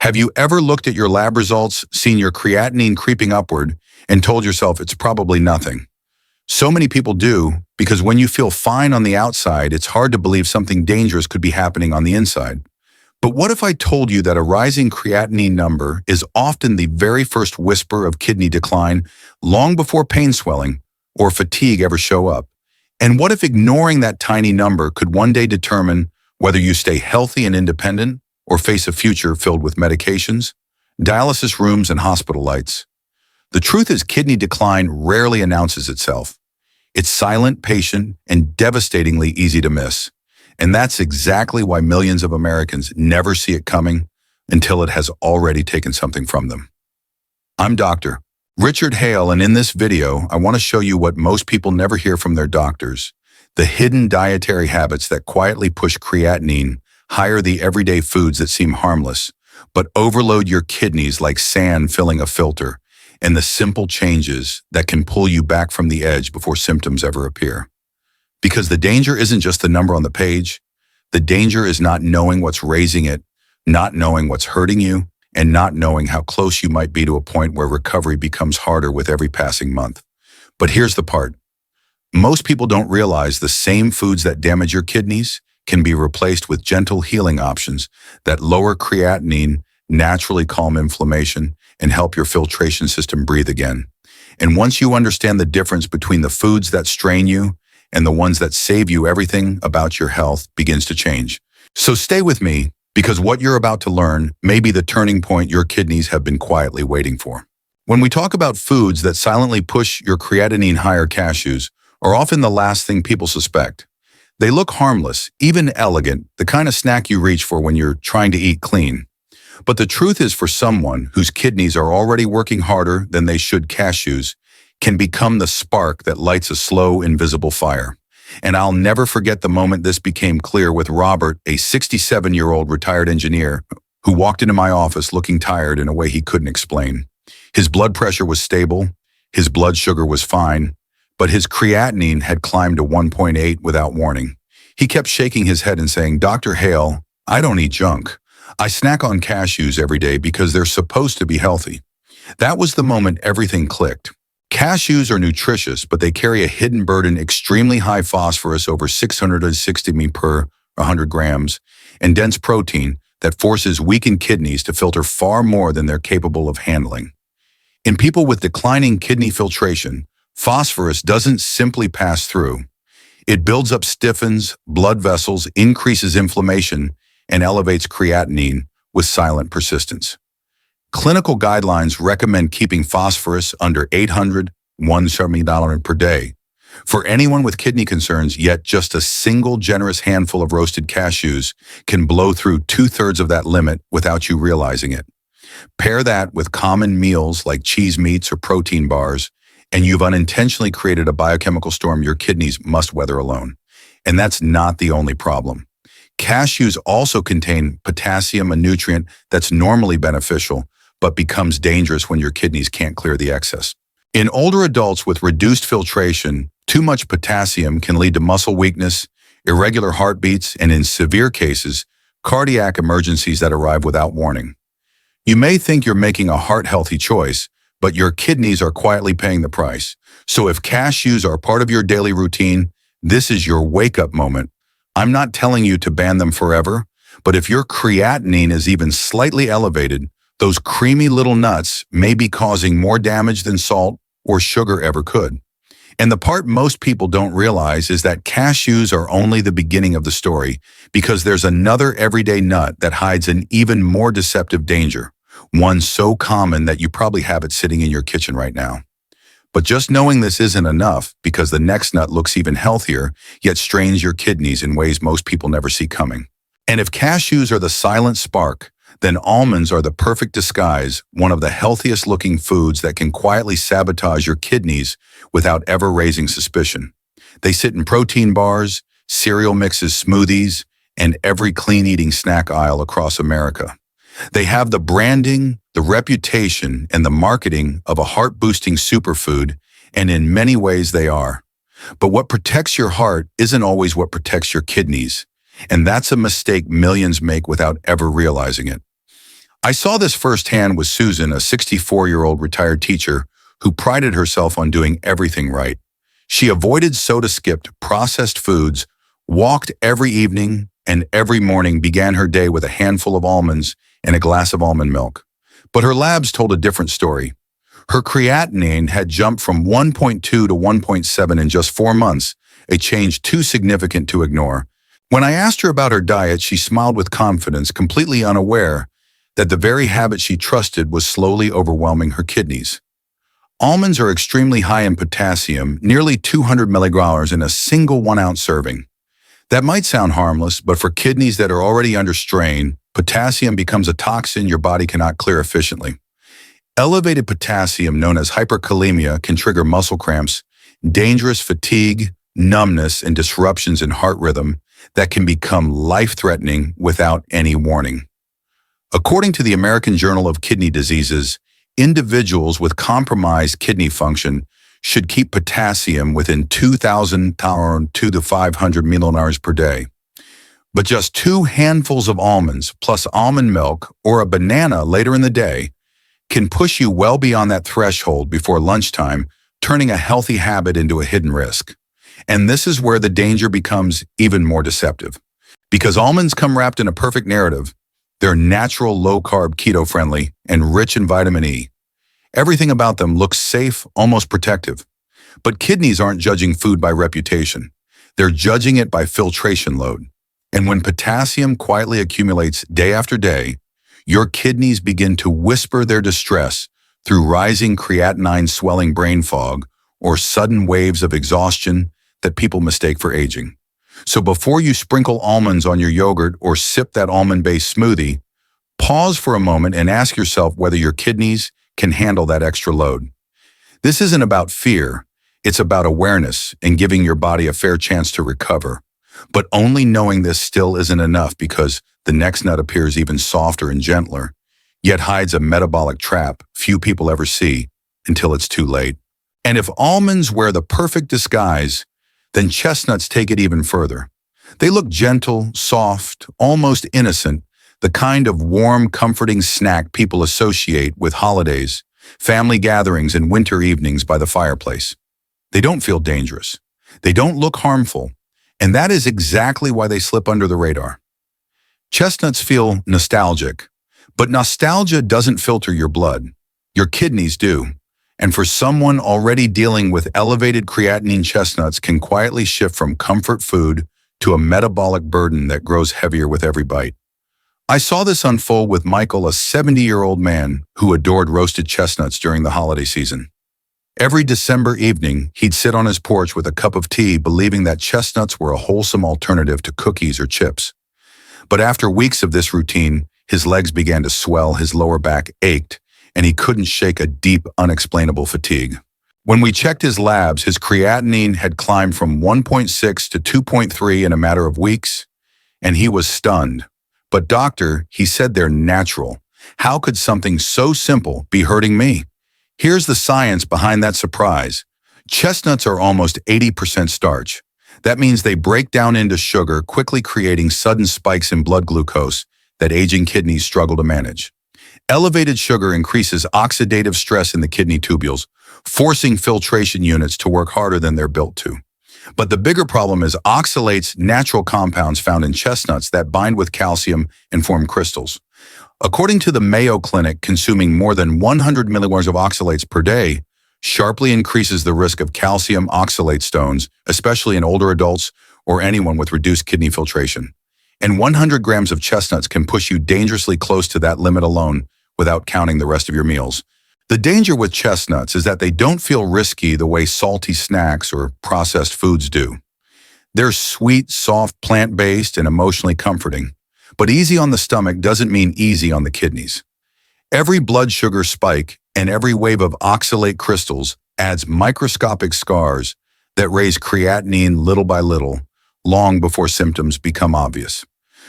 Have you ever looked at your lab results, seen your creatinine creeping upward, and told yourself it's probably nothing? So many people do, because when you feel fine on the outside, it's hard to believe something dangerous could be happening on the inside. But what if I told you that a rising creatinine number is often the very first whisper of kidney decline, long before pain, swelling, or fatigue ever show up? And what if ignoring that tiny number could one day determine whether you stay healthy and independent or face a future filled with medications, dialysis rooms, and hospital lights? The truth is, kidney decline rarely announces itself. It's silent, patient, and devastatingly easy to miss. And that's exactly why millions of Americans never see it coming until it has already taken something from them. I'm Dr. Richard Hale, and in this video, I want to show you what most people never hear from their doctors: the hidden dietary habits that quietly push creatinine higher, the everyday foods that seem harmless, but overload your kidneys like sand filling a filter, and the simple changes that can pull you back from the edge before symptoms ever appear. Because the danger isn't just the number on the page. The danger is not knowing what's raising it, not knowing what's hurting you, and not knowing how close you might be to a point where recovery becomes harder with every passing month. But here's the part. Most people don't realize the same foods that damage your kidneys can be replaced with gentle healing options that lower creatinine, naturally calm inflammation, and help your filtration system breathe again. And once you understand the difference between the foods that strain you and the ones that save you, everything about your health begins to change. So stay with me, because what you're about to learn may be the turning point your kidneys have been quietly waiting for. When we talk about foods that silently push your creatinine higher, cashews are often the last thing people suspect. They look harmless, even elegant, the kind of snack you reach for when you're trying to eat clean. But the truth is, for someone whose kidneys are already working harder than they should, cashews can become the spark that lights a slow, invisible fire. And I'll never forget the moment this became clear with Robert, a 67-year-old retired engineer who walked into my office looking tired in a way he couldn't explain. His blood pressure was stable, his blood sugar was fine, but his creatinine had climbed to 1.8 without warning. He kept shaking his head and saying, "Dr. Hale, I don't eat junk. I snack on cashews every day because they're supposed to be healthy." That was the moment everything clicked. Cashews are nutritious, but they carry a hidden burden: extremely high phosphorus, over 660 mg per 100 grams, and dense protein that forces weakened kidneys to filter far more than they're capable of handling. In people with declining kidney filtration, phosphorus doesn't simply pass through. It builds up, stiffens blood vessels, increases inflammation, and elevates creatinine with silent persistence. Clinical guidelines recommend keeping phosphorus under 800, 170 per day. For anyone with kidney concerns, yet just a single generous handful of roasted cashews can blow through 2/3 of that limit without you realizing it. Pair that with common meals like cheese meats or protein bars, and you've unintentionally created a biochemical storm your kidneys must weather alone. And that's not the only problem. Cashews also contain potassium, a nutrient that's normally beneficial, but becomes dangerous when your kidneys can't clear the excess. In older adults with reduced filtration, too much potassium can lead to muscle weakness, irregular heartbeats, and in severe cases, cardiac emergencies that arrive without warning. You may think you're making a heart-healthy choice, but your kidneys are quietly paying the price. So if cashews are part of your daily routine, this is your wake-up moment. I'm not telling you to ban them forever, but if your creatinine is even slightly elevated, those creamy little nuts may be causing more damage than salt or sugar ever could. And the part most people don't realize is that cashews are only the beginning of the story, because there's another everyday nut that hides an even more deceptive danger, one so common that you probably have it sitting in your kitchen right now. But just knowing this isn't enough, because the next nut looks even healthier, yet strains your kidneys in ways most people never see coming. And if cashews are the silent spark, then almonds are the perfect disguise, one of the healthiest looking foods that can quietly sabotage your kidneys without ever raising suspicion. They sit in protein bars, cereal mixes, smoothies, and every clean eating snack aisle across America. They have the branding, the reputation, and the marketing of a heart-boosting superfood, and in many ways they are. But what protects your heart isn't always what protects your kidneys, and that's a mistake millions make without ever realizing it. I saw this firsthand with Susan, a 64-year-old retired teacher who prided herself on doing everything right. She avoided soda-skipped, processed foods, walked every evening, and every morning began her day with a handful of almonds and a glass of almond milk. But her labs told a different story. Her creatinine had jumped from 1.2 to 1.7 in just 4 months, a change too significant to ignore. When I asked her about her diet, she smiled with confidence, completely unaware that the very habit she trusted was slowly overwhelming her kidneys. Almonds are extremely high in potassium, nearly 200 milligrams in a single 1-ounce serving. That might sound harmless, but for kidneys that are already under strain, potassium becomes a toxin your body cannot clear efficiently. Elevated potassium, known as hyperkalemia, can trigger muscle cramps, dangerous fatigue, numbness, and disruptions in heart rhythm that can become life-threatening without any warning. According to the American Journal of Kidney Diseases, individuals with compromised kidney function should keep potassium within 2,000 to 500 milliliters per day. But just 2 handfuls of almonds plus almond milk or a banana later in the day can push you well beyond that threshold before lunchtime, turning a healthy habit into a hidden risk. And this is where the danger becomes even more deceptive. Because almonds come wrapped in a perfect narrative, they're natural, low-carb, keto-friendly, and rich in vitamin E. Everything about them looks safe, almost protective. But kidneys aren't judging food by reputation. They're judging it by filtration load. And when potassium quietly accumulates day after day, your kidneys begin to whisper their distress through rising creatinine swelling brain fog or sudden waves of exhaustion that people mistake for aging. So before you sprinkle almonds on your yogurt or sip that almond-based smoothie, pause for a moment and ask yourself whether your kidneys can handle that extra load. This isn't about fear. It's about awareness and giving your body a fair chance to recover. But only knowing this still isn't enough, because the next nut appears even softer and gentler, yet hides a metabolic trap few people ever see until it's too late. And if almonds wear the perfect disguise, then chestnuts take it even further. They look gentle, soft, almost innocent, the kind of warm, comforting snack people associate with holidays, family gatherings, and winter evenings by the fireplace. They don't feel dangerous. They don't look harmful. And that is exactly why they slip under the radar. Chestnuts feel nostalgic, but nostalgia doesn't filter your blood. Your kidneys do. And for someone already dealing with elevated creatinine, chestnuts can quietly shift from comfort food to a metabolic burden that grows heavier with every bite. I saw this unfold with Michael, a 70-year-old man who adored roasted chestnuts during the holiday season. Every December evening, he'd sit on his porch with a cup of tea, believing that chestnuts were a wholesome alternative to cookies or chips. But after weeks of this routine, his legs began to swell, his lower back ached, and he couldn't shake a deep, unexplainable fatigue. When we checked his labs, his creatinine had climbed from 1.6 to 2.3 in a matter of weeks, and he was stunned. But doctor, he said, they're natural. How could something so simple be hurting me? Here's the science behind that surprise. Chestnuts are almost 80% starch. That means they break down into sugar, quickly creating sudden spikes in blood glucose that aging kidneys struggle to manage. Elevated sugar increases oxidative stress in the kidney tubules, forcing filtration units to work harder than they're built to. But the bigger problem is oxalates, natural compounds found in chestnuts that bind with calcium and form crystals. According to the Mayo Clinic, consuming more than 100 milligrams of oxalates per day sharply increases the risk of calcium oxalate stones, especially in older adults or anyone with reduced kidney filtration. And 100 grams of chestnuts can push you dangerously close to that limit alone without counting the rest of your meals. The danger with chestnuts is that they don't feel risky the way salty snacks or processed foods do. They're sweet, soft, plant-based, and emotionally comforting. But easy on the stomach doesn't mean easy on the kidneys. Every blood sugar spike and every wave of oxalate crystals adds microscopic scars that raise creatinine little by little, long before symptoms become obvious.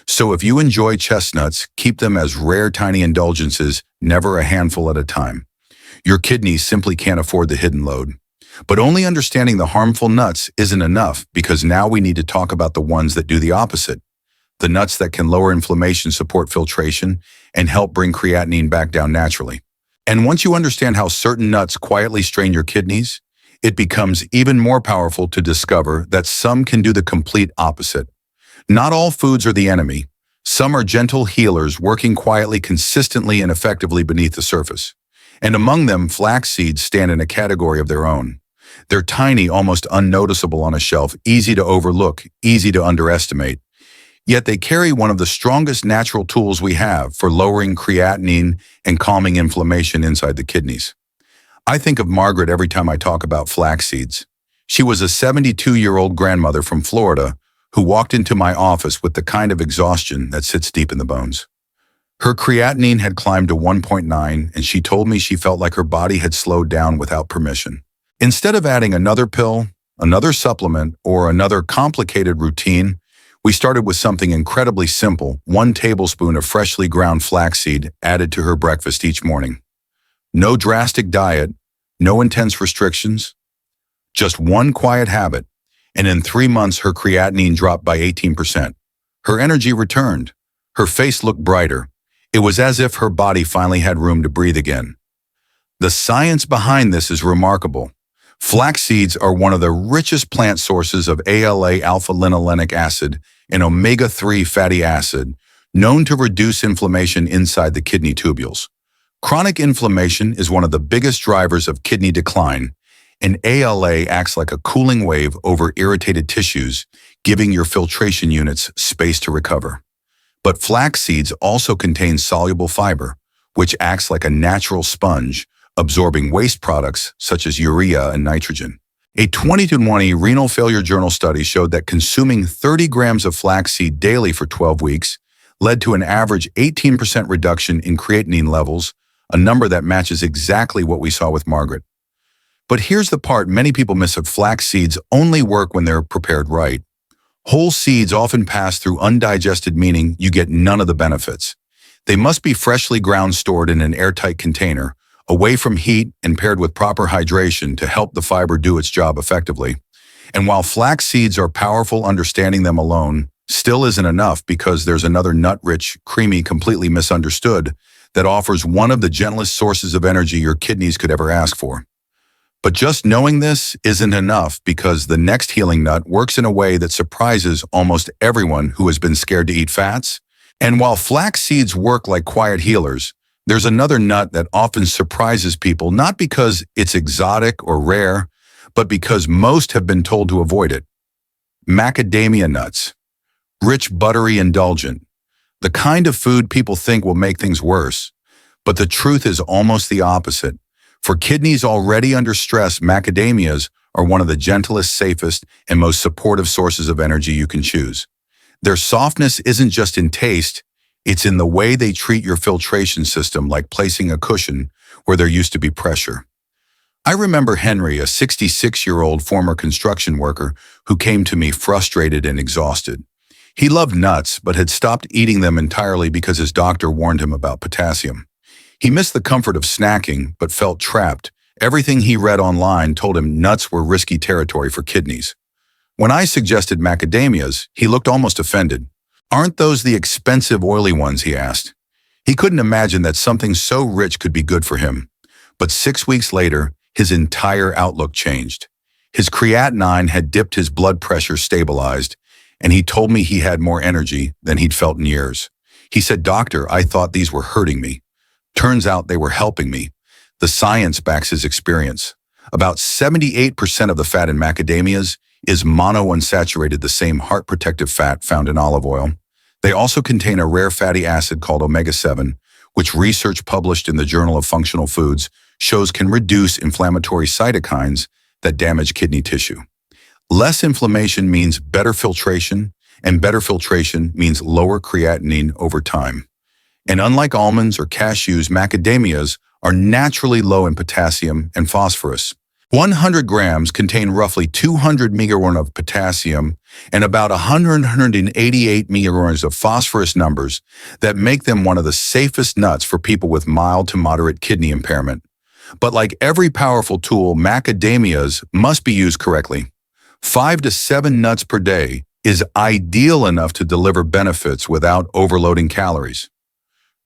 So if you enjoy chestnuts, keep them as rare, tiny indulgences, never a handful at a time. Your kidneys simply can't afford the hidden load. But only understanding the harmful nuts isn't enough, because now we need to talk about the ones that do the opposite. the nuts that can lower inflammation, support filtration, and help bring creatinine back down naturally. And once you understand how certain nuts quietly strain your kidneys, it becomes even more powerful to discover that some can do the complete opposite. Not all foods are the enemy. Some are gentle healers working quietly, consistently, and effectively beneath the surface. And among them, flax seeds stand in a category of their own. They're tiny, almost unnoticeable on a shelf, easy to overlook, easy to underestimate. Yet they carry one of the strongest natural tools we have for lowering creatinine and calming inflammation inside the kidneys. I think of Margaret every time I talk about flax seeds. She was a 72-year-old grandmother from Florida who walked into my office with the kind of exhaustion that sits deep in the bones. Her creatinine had climbed to 1.9, and she told me she felt like her body had slowed down without permission. Instead of adding another pill, another supplement, or another complicated routine, we started with something incredibly simple: 1 tablespoon of freshly ground flaxseed added to her breakfast each morning. No drastic diet, no intense restrictions, just one quiet habit, and in 3 months her creatinine dropped by 18%. Her energy returned. Her face looked brighter. It was as if her body finally had room to breathe again. The science behind this is remarkable. Flax seeds are one of the richest plant sources of ALA, alpha-linolenic acid, and omega-3 fatty acid, known to reduce inflammation inside the kidney tubules. Chronic inflammation is one of the biggest drivers of kidney decline, and ALA acts like a cooling wave over irritated tissues, giving your filtration units space to recover. But flax seeds also contain soluble fiber, which acts like a natural sponge, absorbing waste products such as urea and nitrogen. A 2020 renal failure journal study showed that consuming 30 grams of flaxseed daily for 12 weeks led to an average 18% reduction in creatinine levels, a number that matches exactly what we saw with Margaret. But here's the part many people miss: of flax seeds only work when they're prepared right. Whole seeds often pass through undigested, meaning you get none of the benefits. They must be freshly ground, stored in an airtight container, away from heat, and paired with proper hydration to help the fiber do its job effectively. And while flax seeds are powerful, understanding them alone still isn't enough, because there's another nut-rich, creamy, completely misunderstood, that offers one of the gentlest sources of energy your kidneys could ever ask for. But just knowing this isn't enough, because the next healing nut works in a way that surprises almost everyone who has been scared to eat fats. And while flax seeds work like quiet healers, there's another nut that often surprises people, not because it's exotic or rare, but because most have been told to avoid it. Macadamia nuts. Rich, buttery, indulgent. The kind of food people think will make things worse. But the truth is almost the opposite. For kidneys already under stress, macadamias are one of the gentlest, safest, and most supportive sources of energy you can choose. Their softness isn't just in taste, it's in the way they treat your filtration system, like placing a cushion where there used to be pressure. I remember Henry, a 66-year-old former construction worker who came to me frustrated and exhausted. He loved nuts, but had stopped eating them entirely because his doctor warned him about potassium. He missed the comfort of snacking, but felt trapped. Everything he read online told him nuts were risky territory for kidneys. When I suggested macadamias, he looked almost offended. "Aren't those the expensive, oily ones?" he asked. He couldn't imagine that something so rich could be good for him. But 6 weeks later, his entire outlook changed. His creatinine had dipped, his blood pressure stabilized, and he told me he had more energy than he'd felt in years. He said, "Doctor, I thought these were hurting me. Turns out they were helping me." The science backs his experience. About 78% of the fat in macadamias is monounsaturated, the same heart protective fat found in olive oil. They also contain a rare fatty acid called omega-7, which research published in the Journal of Functional Foods shows can reduce inflammatory cytokines that damage kidney tissue. Less inflammation means better filtration, and better filtration means lower creatinine over time. And unlike almonds or cashews, macadamias are naturally low in potassium and phosphorus. 100 grams contain roughly 200 micrograms of potassium and about 188 micrograms of phosphorus, numbers that make them one of the safest nuts for people with mild to moderate kidney impairment. But like every powerful tool, macadamias must be used correctly. 5 to 7 nuts per day is ideal enough to deliver benefits without overloading calories.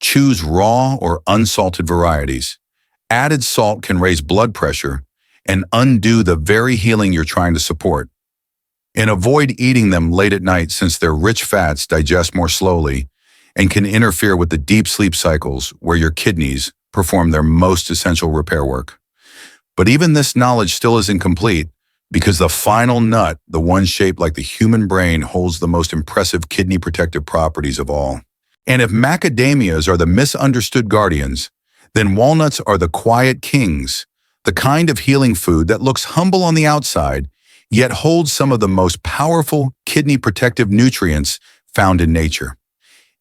Choose raw or unsalted varieties. Added salt can raise blood pressure and undo the very healing you're trying to support. And avoid eating them late at night since their rich fats digest more slowly and can interfere with the deep sleep cycles where your kidneys perform their most essential repair work. But even this knowledge still isn't complete because the final nut, the one shaped like the human brain, holds the most impressive kidney protective properties of all. And if macadamias are the misunderstood guardians, then walnuts are the quiet kings, the kind of healing food that looks humble on the outside, yet holds some of the most powerful kidney protective nutrients found in nature.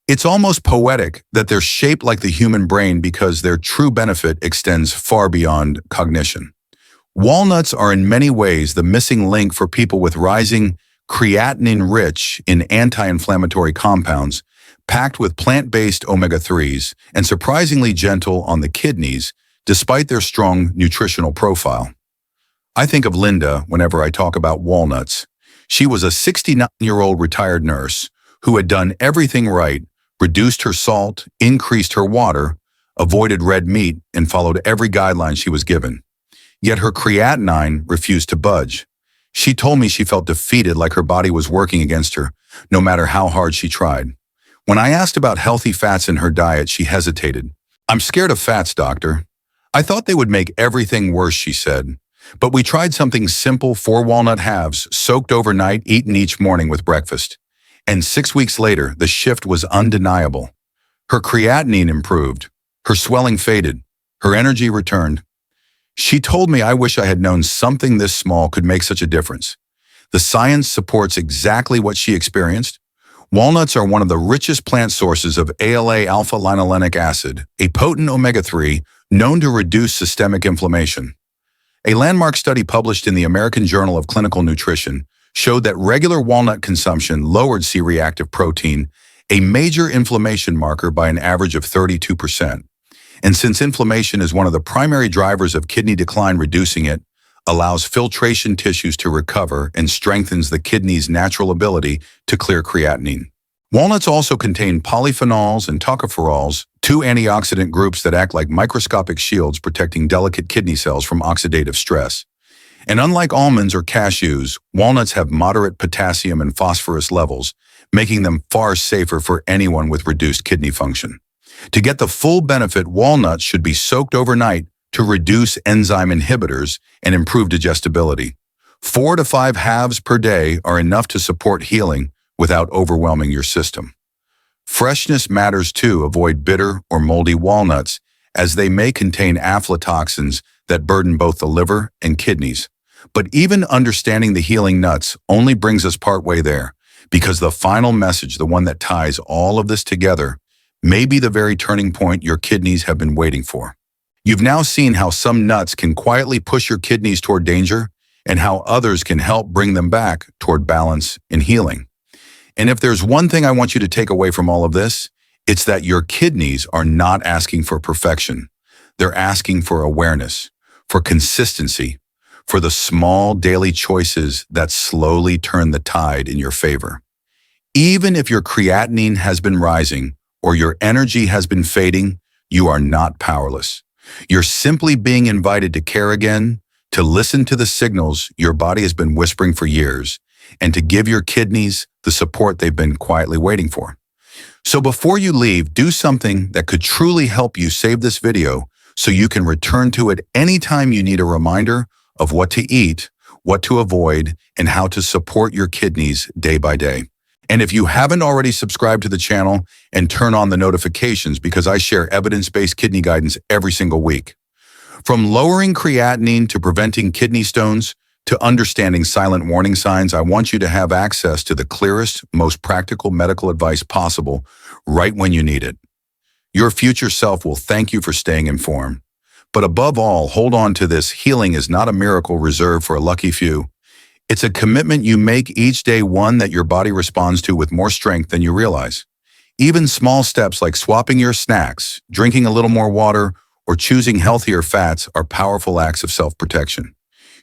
It's almost poetic that they're shaped like the human brain because their true benefit extends far beyond cognition. Walnuts are in many ways the missing link for people with rising creatinine rich in anti-inflammatory compounds, packed with plant-based omega-3s and surprisingly gentle on the kidneys despite their strong nutritional profile. I think of Linda whenever I talk about walnuts. She was a 69-year-old retired nurse who had done everything right, reduced her salt, increased her water, avoided red meat, and followed every guideline she was given. Yet her creatinine refused to budge. She told me she felt defeated, like her body was working against her, no matter how hard she tried. When I asked about healthy fats in her diet, she hesitated. "I'm scared of fats, doctor. I thought they would make everything worse," she said. But we tried something simple: 4 walnut halves, soaked overnight, eaten each morning with breakfast. And 6 weeks later, the shift was undeniable. Her creatinine improved, her swelling faded, her energy returned. She told me, "I wish I had known something this small could make such a difference." The science supports exactly what she experienced. Walnuts are one of the richest plant sources of ALA alpha-linolenic acid, a potent omega-3 known to reduce systemic inflammation. A landmark study published in the American Journal of Clinical Nutrition showed that regular walnut consumption lowered C-reactive protein, a major inflammation marker, by an average of 32%. And since inflammation is one of the primary drivers of kidney decline, reducing it allows filtration tissues to recover and strengthens the kidney's natural ability to clear creatinine. Walnuts also contain polyphenols and tocopherols, 2 antioxidant groups that act like microscopic shields protecting delicate kidney cells from oxidative stress. And unlike almonds or cashews, walnuts have moderate potassium and phosphorus levels, making them far safer for anyone with reduced kidney function. To get the full benefit, walnuts should be soaked overnight to reduce enzyme inhibitors and improve digestibility. 4 to 5 halves per day are enough to support healing without overwhelming your system. Freshness matters too. Avoid bitter or moldy walnuts, as they may contain aflatoxins that burden both the liver and kidneys. But even understanding the healing nuts only brings us partway there, because the final message, the one that ties all of this together, may be the very turning point your kidneys have been waiting for. You've now seen how some nuts can quietly push your kidneys toward danger, and how others can help bring them back toward balance and healing. And if there's one thing I want you to take away from all of this, it's that your kidneys are not asking for perfection. They're asking for awareness, for consistency, for the small daily choices that slowly turn the tide in your favor. Even if your creatinine has been rising or your energy has been fading, you are not powerless. You're simply being invited to care again, to listen to the signals your body has been whispering for years, and to give your kidneys the support they've been quietly waiting for. So before you leave, do something that could truly help you. Save this video so you can return to it anytime you need a reminder of what to eat, what to avoid, and how to support your kidneys day by day. And if you haven't already, subscribe to the channel and turn on the notifications, because I share evidence-based kidney guidance every single week. From lowering creatinine to preventing kidney stones to understanding silent warning signs, I want you to have access to the clearest, most practical medical advice possible right when you need it. Your future self will thank you for staying informed. But above all, hold on to this: healing is not a miracle reserved for a lucky few. It's a commitment you make each day, one that your body responds to with more strength than you realize. Even small steps like swapping your snacks, drinking a little more water, or choosing healthier fats are powerful acts of self-protection.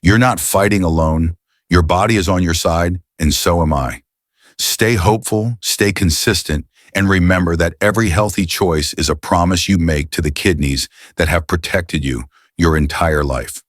You're not fighting alone. Your body is on your side, and so am I. Stay hopeful, stay consistent, and remember that every healthy choice is a promise you make to the kidneys that have protected you your entire life.